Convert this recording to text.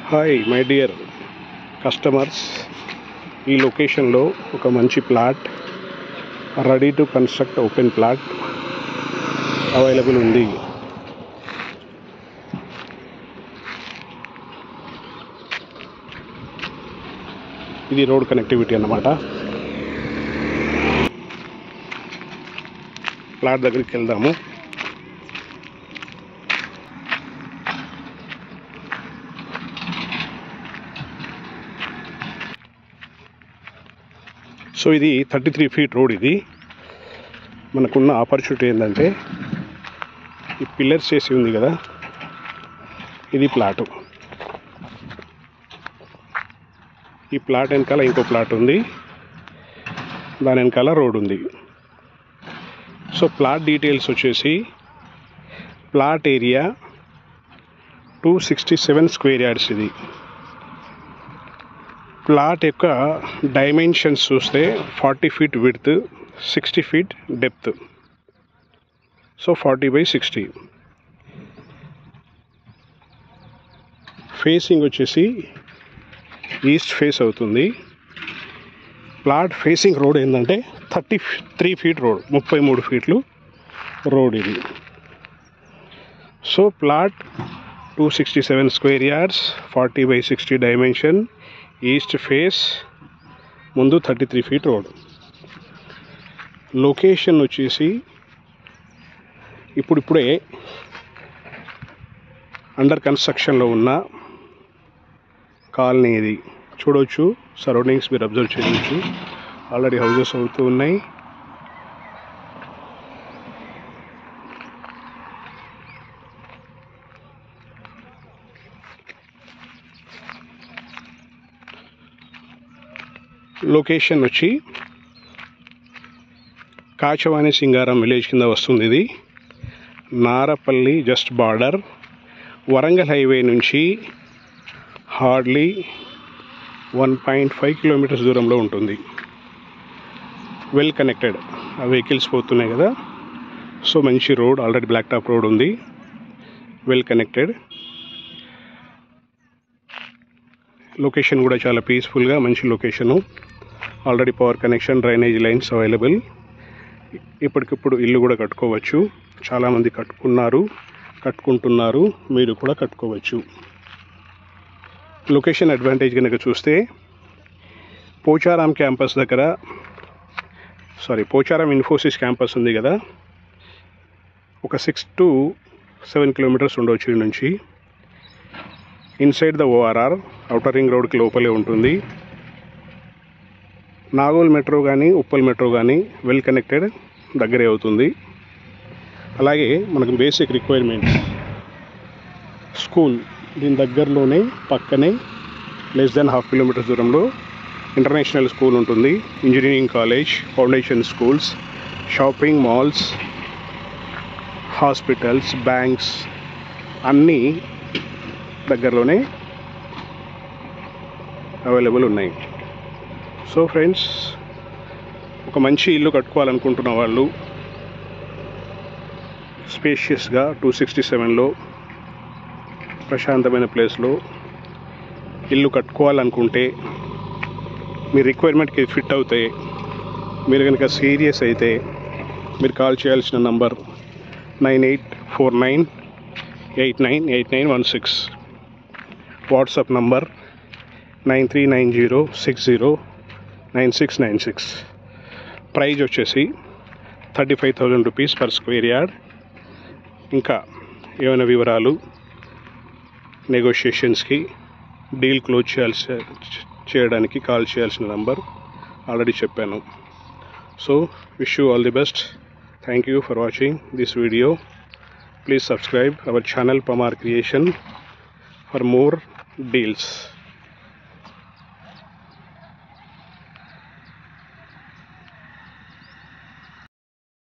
Hi my dear customers, ఈ లొకేషన్లో ఒక మంచి plot, ready to construct open plot available ఉంది. ఇది రోడ్ కనెక్టివిటీ అన్నమాట. ప్లాట్ దగ్గరికి వెళ్దాము. సో ఇది 33 ఫీట్ రోడ్. ఇది మనకున్న ఆపర్చునిటీ ఏంటంటే, ఈ పిల్లర్స్ చేసి ఉంది కదా, ఇది ప్లాటు. ఈ ప్లాట్ వెనకాల ఇంకో ప్లాట్ ఉంది, దాని వెనకాల రోడ్ ఉంది. సో ప్లాట్ డీటెయిల్స్ వచ్చేసి, ప్లాట్ ఏరియా 267 స్క్వేర్ యార్డ్స్. ఇది ప్లాట్ యొక్క డైమెన్షన్స్ చూస్తే 40 feet width, 60 feet depth. So 40/60. Facing వచ్చేసి ఈస్ట్ ఫేస్ అవుతుంది. ప్లాట్ ఫేసింగ్ రోడ్ ఏంటంటే 33 ఫీట్ రోడ్, 33 ఫీట్లు రోడ్ ఇది. So plot 267 square yards, 40/60 dimension, east face, ముందు 33 ఫీట్ రోడ్. లొకేషన్ వచ్చేసి ఇప్పుడే అండర్ కన్స్ట్రక్షన్లో ఉన్న కాలనీ ఇది. చూడవచ్చు, సరౌండింగ్స్ మీరు అబ్జర్వ్ చేయవచ్చు. ఆల్రెడీ హౌజెస్ అవుతూ ఉన్నాయి. లొకేషన్ వచ్చి కాచవాణి సింగారం విలేజ్ కింద వస్తుంది. ఇది Narapally just border. Warangal highway నుంచి హార్డ్లీ 1.5 కిలోమీటర్స్ దూరంలో ఉంటుంది. Well connected. ఆ వెహికల్స్ పోతున్నాయి కదా, సో మంచి road, already black top road ఉంది, వెల్ కనెక్టెడ్. లొకేషన్ కూడా చాలా పీస్ఫుల్గా మంచి location. Already power connection, drainage lines available. ఇప్పటికిప్పుడు ఇల్లు కూడా కట్టుకోవచ్చు. చాలామంది కట్టుకుంటున్నారు, మీరు కూడా కట్టుకోవచ్చు. లొకేషన్ అడ్వాంటేజ్ కనుక చూస్తే, పోచారం క్యాంపస్ దగ్గర, పోచారం ఇన్ఫోసిస్ క్యాంపస్ ఉంది కదా, ఒక 6 to 7 కిలోమీటర్స్ ఉండవచ్చు ఈ నుంచి. Inside the ORR, outer ring రోడ్కి లోపలే ఉంటుంది. నాగోల్ మెట్రో కానీ, ఉప్పల్ మెట్రో కానీ వెల్ కనెక్టెడ్, దగ్గరే అవుతుంది. అలాగే మనకు బేసిక్ రిక్వైర్మెంట్స్, స్కూల్ దీని దగ్గరలోనే, పక్కనే లెస్ దెన్ 1/2 కిలోమీటర్స్ దూరంలో ఇంటర్నేషనల్ స్కూల్ ఉంటుంది, engineering college, foundation schools, shopping malls, hospitals, banks అన్నీ దగ్గరలోనే అవైలబుల్ ఉన్నాయి. సో ఫ్రెండ్స్, ఒక మంచి ఇల్లు కట్టుకోవాలనుకుంటున్న వాళ్ళు, స్పేషియస్గా 267లో ప్రశాంతమైన ప్లేస్లో ఇల్లు కట్టుకోవాలనుకుంటే, మీ రిక్వైర్మెంట్కి ఫిట్ అవుతే, మీరు కనుక సీరియస్ అయితే, మీరు కాల్ చేయాల్సిన నంబర్ 9849898916. WhatsApp number 9390609696. ప్రైజ్ వచ్చేసి 35,000 రూపీస్ పర్ స్క్వేర్ యార్డ్. ఇంకా ఏమైనా వివరాలు, నెగోషియేషన్స్కి, డీల్ క్లోజ్ చేయడానికి కాల్ చేయాల్సిన నంబర్ ఆల్రెడీ చెప్పాను. So wish you all the best. Thank you for watching this video. Please subscribe our channel Pamar Creation for more deals.